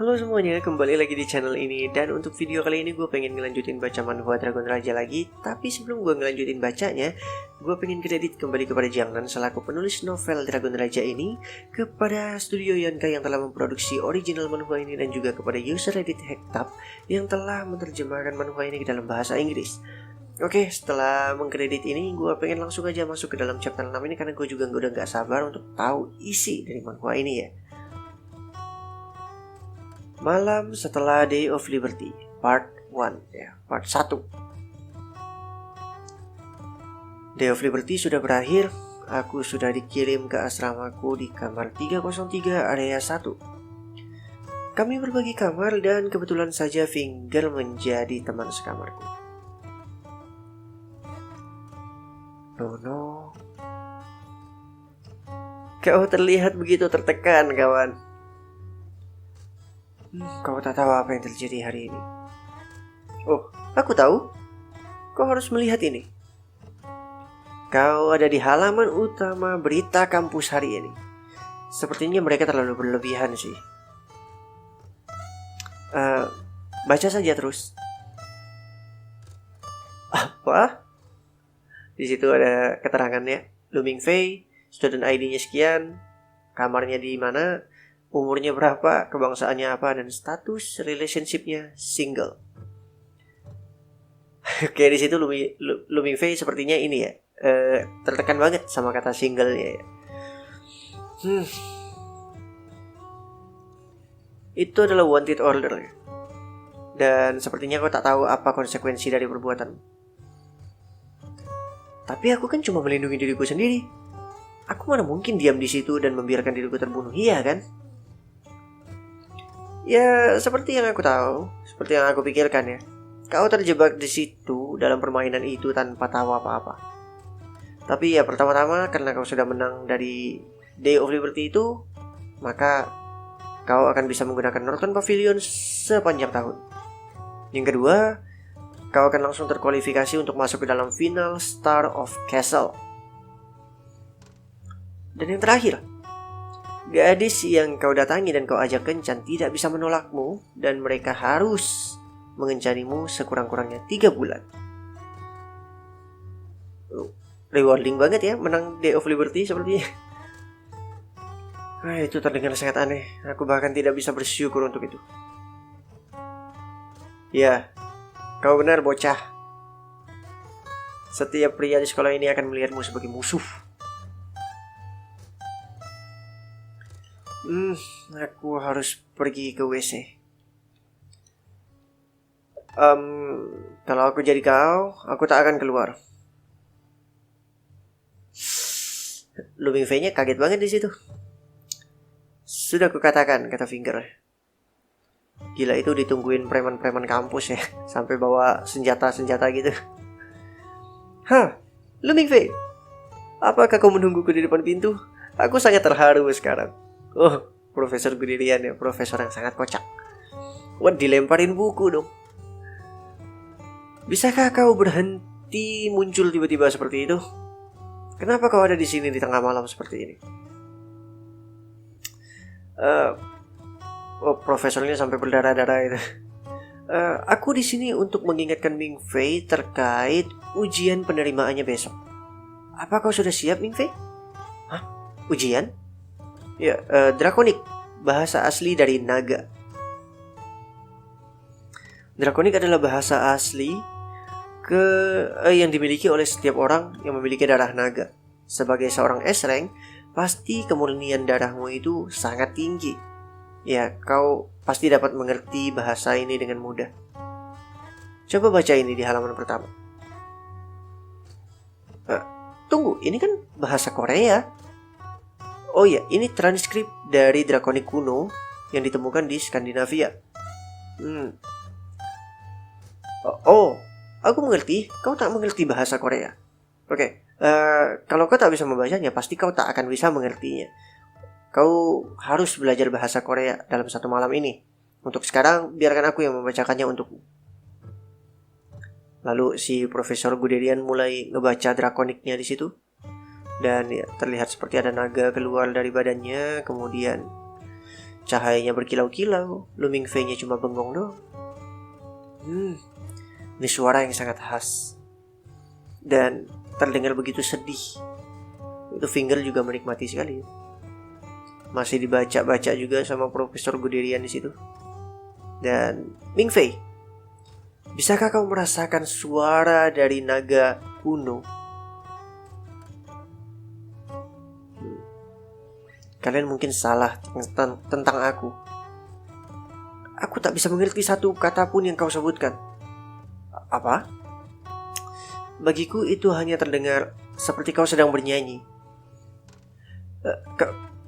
Halo semuanya, kembali lagi di channel ini. Dan untuk video kali ini gue pengen ngelanjutin baca manhwa Dragon Raja lagi. Tapi sebelum gue ngelanjutin bacanya, gue pengen kredit kembali kepada Jiangnan selaku penulis novel Dragon Raja ini, kepada studio Yonkei yang telah memproduksi original manhwa ini, dan juga kepada user Reddit Hektab yang telah menerjemahkan manhwa ini ke dalam bahasa Inggris. Oke, setelah mengkredit ini, gue pengen langsung aja masuk ke dalam chapter 6 ini, karena gue juga udah gak sabar untuk tahu isi dari manhwa ini ya. Malam setelah Day of Liberty, part 1 ya, part 1. Day of Liberty sudah berakhir. Aku sudah dikirim ke asramaku di kamar 303 area 1. Kami berbagi kamar dan kebetulan saja Finger menjadi teman sekamarku. Nono, kau terlihat begitu tertekan, kawan. Kau tak tahu apa yang terjadi hari ini. Oh, aku tahu. Kau harus melihat ini. Kau ada di halaman utama berita kampus hari ini. Sepertinya mereka terlalu berlebihan sih. Baca saja terus. Apa? Di situ ada keterangannya. Lu Mingfei, student ID-nya sekian, kamarnya di mana, umurnya berapa, kebangsaannya apa, dan status relationship-nya single. Oke, di situ Lu Mingfei sepertinya ini ya, tertekan banget sama kata single-nya ya. Itu adalah wanted order. Dan sepertinya kau tak tahu apa konsekuensi dari perbuatan. Tapi aku kan cuma melindungi diriku sendiri. Aku mana mungkin diam di situ dan membiarkan diriku terbunuh, iya kan? Ya, seperti yang aku tahu, seperti yang aku pikirkan ya. Kau terjebak di situ dalam permainan itu tanpa tahu apa-apa. Tapi ya pertama-tama karena kau sudah menang dari Day of Liberty itu, maka kau akan bisa menggunakan Northern Pavilion sepanjang tahun. Yang kedua, kau akan langsung terkualifikasi untuk masuk ke dalam final Star of Castle. Dan yang terakhir, gadis yang kau datangi dan kau ajak kencan tidak bisa menolakmu, dan mereka harus mengencanimu sekurang-kurangnya 3 bulan. Rewarding banget ya menang Day of Liberty sepertinya. Itu terdengar sangat aneh. Aku bahkan tidak bisa bersyukur untuk itu. Ya, kau benar bocah. Setiap pria di sekolah ini akan melihatmu sebagai musuh. Aku harus pergi ke WC. Kalau aku jadi kau, aku tak akan keluar. Lu Mingfei-nya kaget banget di situ. Sudah kukatakan, kata Finger. Gila, itu ditungguin preman-preman kampus ya, sampai bawa senjata-senjata gitu. Lu Mingfei, apakah kau menungguku di depan pintu? Aku sangat terharu sekarang. Oh, Profesor Guderian ya, profesor yang sangat kocak. Wah, dilemparin buku dong. Bisakah kau berhenti muncul tiba-tiba seperti itu? Kenapa kau ada di sini di tengah malam seperti ini? Profesornya sampai berdarah-darah itu. Aku di sini untuk mengingatkan Mingfei terkait ujian penerimaannya besok. Apa kau sudah siap, Mingfei? Hah? Ujian? Ya, Drakonik, bahasa asli dari naga. Drakonik adalah bahasa asli yang dimiliki oleh setiap orang yang memiliki darah naga. Sebagai seorang S-Rank, pasti kemurnian darahmu itu sangat tinggi. Ya, kau pasti dapat mengerti bahasa ini dengan mudah. Coba baca ini di halaman pertama. Tunggu, ini kan bahasa Korea. Oh ya, ini transkrip dari Drakonik kuno yang ditemukan di Skandinavia. Aku mengerti. Kau tak mengerti bahasa Korea. Oke, kalau kau tak bisa membacanya, pasti kau tak akan bisa mengertinya. Kau harus belajar bahasa Korea dalam 1 malam ini. Untuk sekarang, biarkan aku yang membacakannya untukmu. Lalu si Profesor Guderian mulai ngebaca Drakoniknya di situ. Dan ya, terlihat seperti ada naga keluar dari badannya. Kemudian Cahayanya berkilau-kilau, Lu Mingfei-nya cuma bengong doang. Ini suara yang sangat khas dan terdengar begitu sedih. Itu Finger juga menikmati sekali. Masih dibaca-baca juga sama Profesor Guderian di situ. Dan Mingfei, bisakah kau merasakan suara dari naga kuno? Kalian mungkin salah tentang aku. Aku tak bisa mengerti satu kata pun yang kau sebutkan. Apa? Bagiku itu hanya terdengar seperti kau sedang bernyanyi.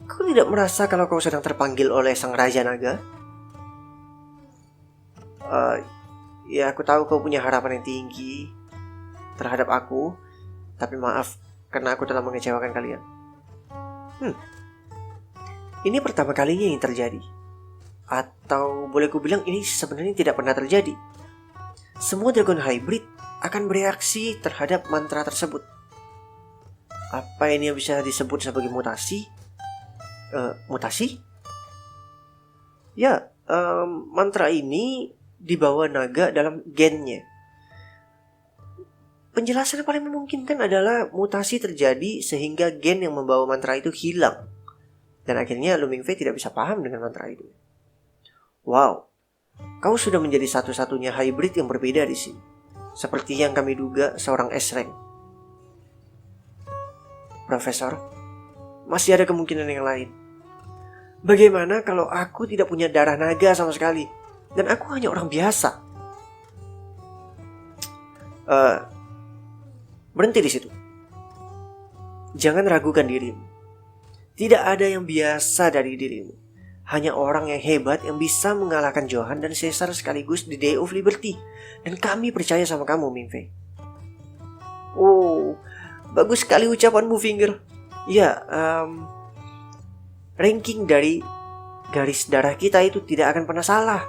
Kau tidak merasa kalau kau sedang terpanggil oleh sang Raja Naga? Ya, aku tahu kau punya harapan yang tinggi terhadap aku, tapi maaf karena aku telah mengecewakan kalian. Ini pertama kalinya yang terjadi. Atau boleh ku bilang ini sebenarnya tidak pernah terjadi. Semua dragon hybrid akan bereaksi terhadap mantra tersebut. Apa ini yang bisa disebut sebagai mutasi? Mutasi? Ya, mantra ini dibawa naga dalam gennya. Penjelasan yang paling memungkinkan adalah mutasi terjadi sehingga gen yang membawa mantra itu hilang. Dan akhirnya Lu Mingfei tidak bisa paham dengan mantra itu. Wow, kau sudah menjadi satu-satunya hybrid yang berbeda di sini. Seperti yang kami duga seorang S-Rank. Profesor, masih ada kemungkinan yang lain. Bagaimana kalau aku tidak punya darah naga sama sekali? Dan aku hanya orang biasa. Berhenti di situ. Jangan ragukan dirimu. Tidak ada yang biasa dari dirimu. Hanya orang yang hebat yang bisa mengalahkan Johan dan Caesar sekaligus di Day of Liberty. Dan kami percaya sama kamu, Mingfei. Oh, bagus sekali ucapanmu, Finger. Ya, ranking dari garis darah kita itu tidak akan pernah salah.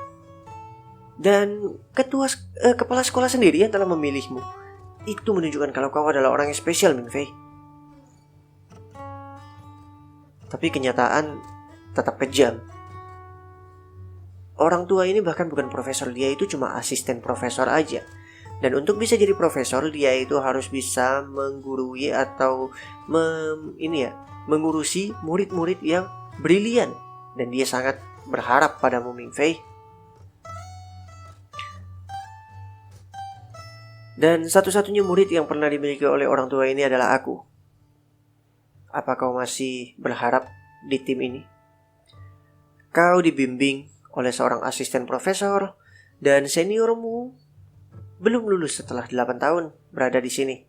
Dan kepala sekolah sendiri yang telah memilihmu. Itu menunjukkan kalau kau adalah orang yang spesial, Mingfei. Tapi kenyataan tetap kejam. Orang tua ini bahkan bukan profesor, dia itu cuma asisten profesor aja. Dan untuk bisa jadi profesor, dia itu harus bisa menggurui atau mengurusi murid-murid yang brilian. Dan dia sangat berharap padamu, Mingfei. Dan satu-satunya murid yang pernah dimiliki oleh orang tua ini adalah aku. Apa kau masih berharap di tim ini? Kau dibimbing oleh seorang asisten profesor dan seniormu belum lulus setelah 8 tahun berada di sini.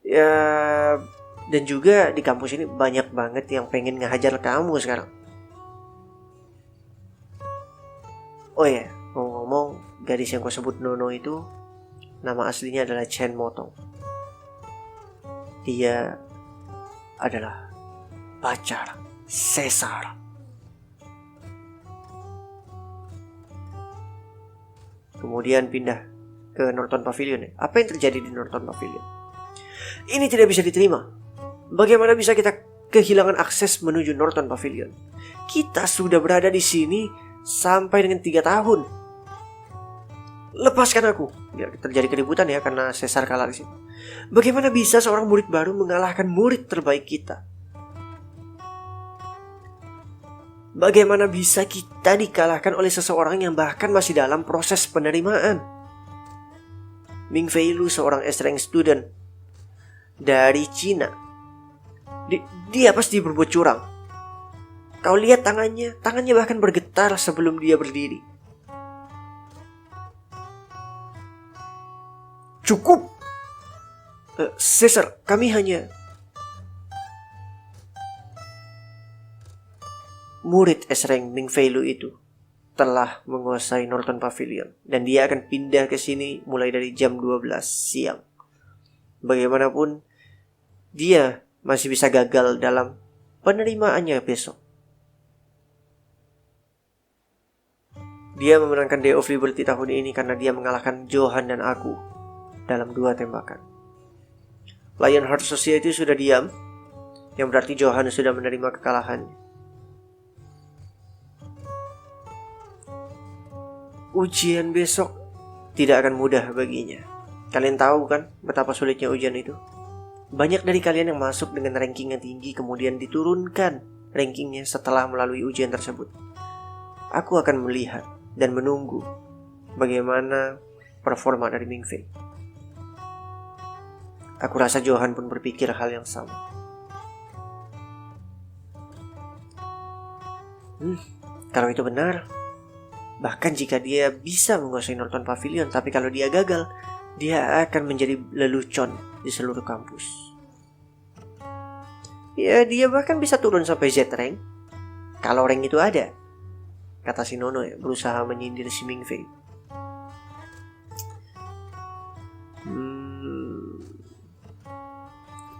Ya, dan juga di kampus ini banyak banget yang pengen ngehajar kamu sekarang. Oh ya, ngomong-ngomong, gadis yang kau sebut Nono itu nama aslinya adalah Chen Motong. Dia adalah pacar Caesar. Kemudian pindah ke Norton Pavilion. Apa yang terjadi di Norton Pavilion? Ini tidak bisa diterima. Bagaimana bisa kita kehilangan akses menuju Norton Pavilion? Kita sudah berada di sini sampai dengan 3 tahun. Lepaskan aku. Ya, terjadi keributan ya karena Caesar kalah di sini. Bagaimana bisa seorang murid baru mengalahkan murid terbaik kita? Bagaimana bisa kita dikalahkan oleh seseorang yang bahkan masih dalam proses penerimaan? Mingfei Lu seorang S-Rank student dari Cina. Dia pasti berbuat curang. Kau lihat tangannya bahkan bergetar sebelum dia berdiri. Cukup! Caesar, kami hanya murid S-Rank Mingfei Lu itu telah menguasai Norton Pavilion dan dia akan pindah ke sini mulai dari jam 12 siang. Bagaimanapun dia masih bisa gagal dalam penerimaannya besok. Dia memenangkan Day of Liberty tahun ini karena dia mengalahkan Johan dan aku dalam 2 tembakan. Lionheart Society sudah diam, yang berarti Johan sudah menerima kekalahannya. ujian besok tidak akan mudah baginya. Kalian tahu kan betapa sulitnya ujian itu? Banyak dari kalian yang masuk dengan ranking yang tinggi kemudian diturunkan rankingnya setelah melalui ujian tersebut. Aku akan melihat dan menunggu bagaimana performa dari Mingfei. Aku rasa Johan pun berpikir hal yang sama. Kalau itu benar, bahkan jika dia bisa menguasai Northern Pavilion, tapi kalau dia gagal, dia akan menjadi lelucon di seluruh kampus. Ya, dia bahkan bisa turun sampai Z rank kalau rank itu ada, kata si Nono ya, berusaha menyindir si Mingfei.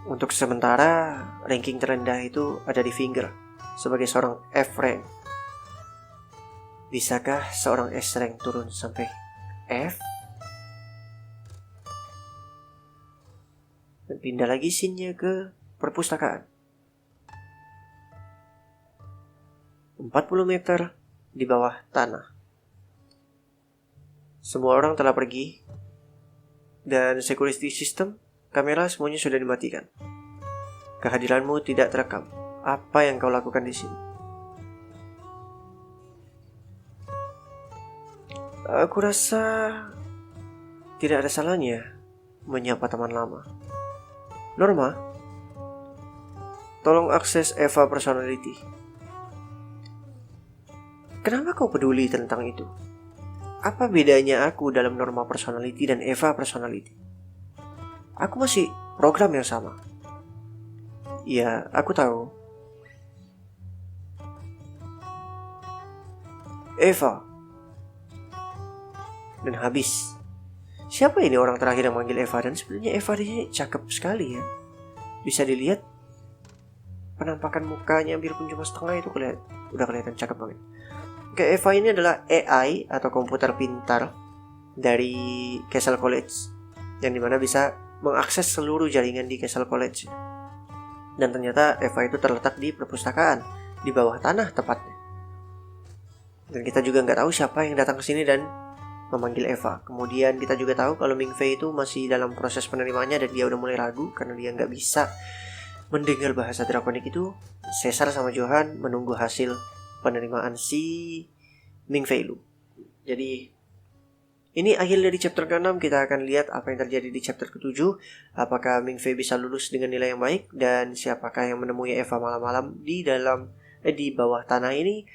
Untuk sementara, ranking terendah itu ada di Finger sebagai seorang F rank. Bisakah seorang S rank turun sampai F? Dan pindah lagi scene-nya ke perpustakaan. 40 meter di bawah tanah. Semua orang telah pergi dan security system, kamera semuanya sudah dimatikan. Kehadiranmu tidak terekam. Apa yang kau lakukan di sini? Aku rasa tidak ada salahnya menyapa teman lama. Norma, tolong akses Eva Personality. Kenapa kau peduli tentang itu? Apa bedanya aku dalam Norma Personality dan Eva Personality? Aku masih program yang sama. Ya, aku tahu. Eva. Dan habis. Siapa ini orang terakhir yang manggil Eva? Dan sebenarnya Eva ini cakep sekali ya. Bisa dilihat penampakan mukanya biarpun cuma setengah itu udah kelihatan cakep banget. Oke, Eva ini adalah AI atau komputer pintar dari Castle College, yang dimana bisa mengakses seluruh jaringan di Castle College. Dan ternyata Eva itu terletak di perpustakaan di bawah tanah tepatnya. Dan kita juga nggak tahu siapa yang datang ke sini dan memanggil Eva. Kemudian kita juga tahu kalau Mingfei itu masih dalam proses penerimaannya dan dia udah mulai ragu karena dia nggak bisa mendengar bahasa drakonik itu. Caesar sama Johan menunggu hasil penerimaan si Mingfei Lu. Jadi ini akhir dari chapter ke-6. Kita akan lihat apa yang terjadi di chapter ke-7. Apakah Mingfei bisa lulus dengan nilai yang baik dan siapakah yang menemui Eva malam-malam di bawah tanah ini.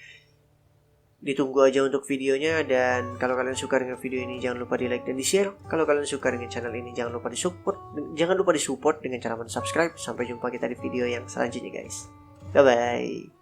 Ditunggu aja untuk videonya, dan kalau kalian suka dengan video ini jangan lupa di like dan di share. Kalau kalian suka dengan channel ini jangan lupa di support dengan cara subscribe. Sampai jumpa kita di video yang selanjutnya guys. Bye bye.